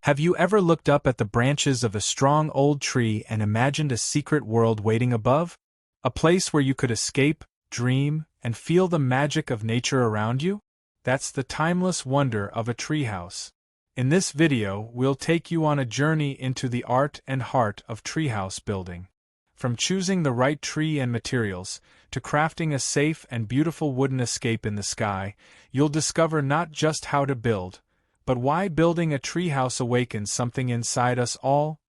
Have you ever looked up at the branches of a strong old tree and imagined a secret world waiting above? A place where you could escape, dream, and feel the magic of nature around you? That's the timeless wonder of a treehouse. In this video, we'll take you on a journey into the art and heart of treehouse building. From choosing the right tree and materials, to crafting a safe and beautiful wooden escape in the sky, you'll discover not just how to build, but why building a treehouse awakens something inside us all.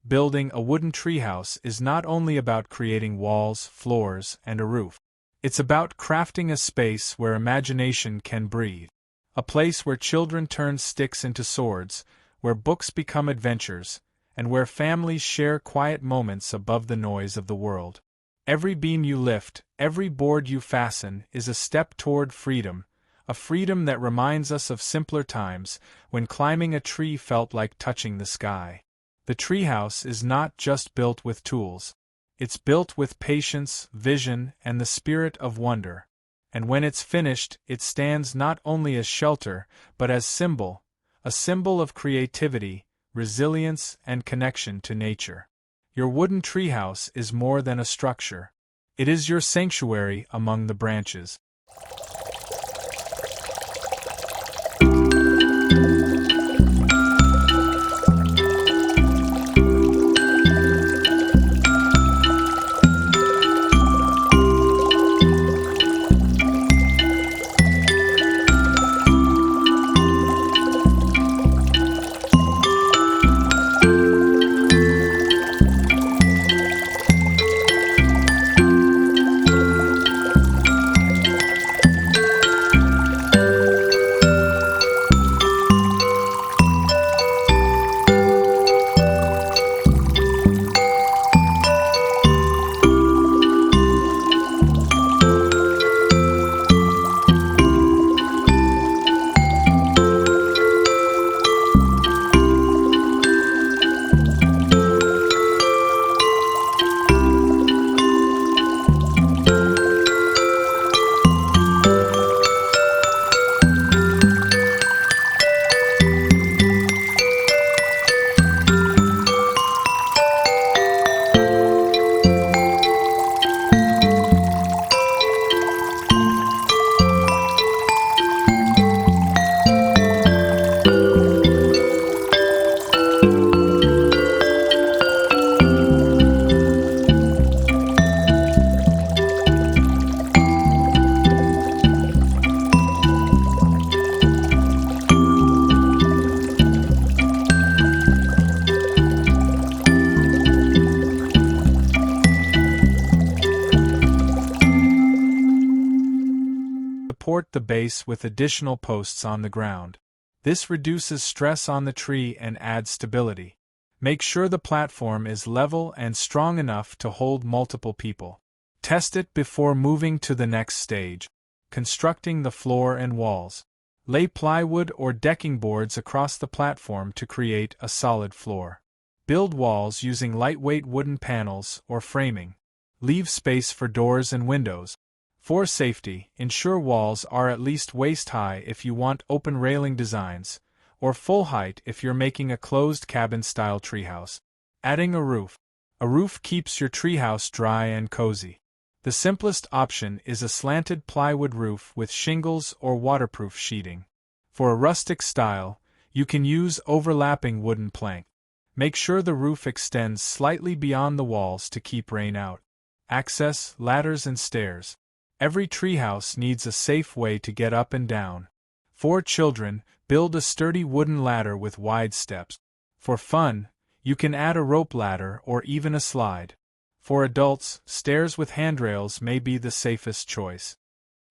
Building a wooden treehouse is not only about creating walls, floors, and a roof. It's about crafting a space where imagination can breathe. A place where children turn sticks into swords, where books become adventures, and where families share quiet moments above the noise of the world. Every beam you lift, every board you fasten, is a step toward freedom, a freedom that reminds us of simpler times, when climbing a tree felt like touching the sky. The treehouse is not just built with tools. It's built with patience, vision, and the spirit of wonder. And when it's finished, it stands not only as shelter, but as a symbol of creativity, resilience, and connection to nature. Your wooden treehouse is more than a structure. It is your sanctuary among the branches. Support the base with additional posts on the ground. This reduces stress on the tree and adds stability. Make sure the platform is level and strong enough to hold multiple people. Test it before moving to the next stage, constructing the floor and walls. Lay plywood or decking boards across the platform to create a solid floor. Build walls using lightweight wooden panels or framing. Leave space for doors and windows. For safety, ensure walls are at least waist-high if you want open railing designs, or full height if you're making a closed cabin-style treehouse. Adding a roof. A roof keeps your treehouse dry and cozy. The simplest option is a slanted plywood roof with shingles or waterproof sheeting. For a rustic style, you can use overlapping wooden plank. Make sure the roof extends slightly beyond the walls to keep rain out. Access, ladders and stairs. Every treehouse needs a safe way to get up and down. For children, build a sturdy wooden ladder with wide steps. For fun, you can add a rope ladder or even a slide. For adults, stairs with handrails may be the safest choice.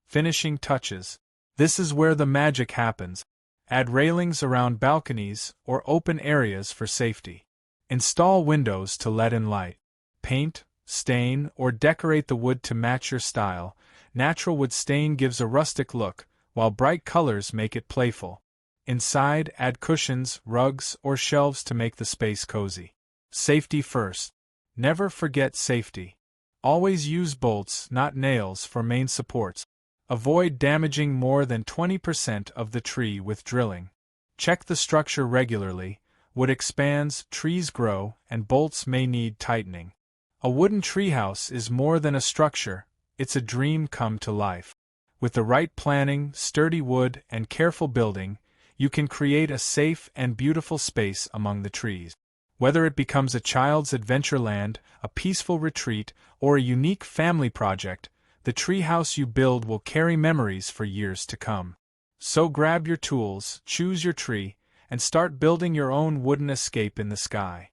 Finishing touches. This is where the magic happens. Add railings around balconies or open areas for safety. Install windows to let in light. Paint, stain, or decorate the wood to match your style. Natural wood stain gives a rustic look, while bright colors make it playful. Inside, add cushions, rugs, or shelves to make the space cozy. Safety first. Never forget safety. Always use bolts, not nails, for main supports. Avoid damaging more than 20% of the tree with drilling. Check the structure regularly, Wood expands, trees grow, and bolts may need tightening. A wooden treehouse is more than a structure, it's a dream come to life. With the right planning, sturdy wood, and careful building, you can create a safe and beautiful space among the trees. Whether it becomes a child's adventureland, a peaceful retreat, or a unique family project, the treehouse you build will carry memories for years to come. So grab your tools, choose your tree, and start building your own wooden escape in the sky.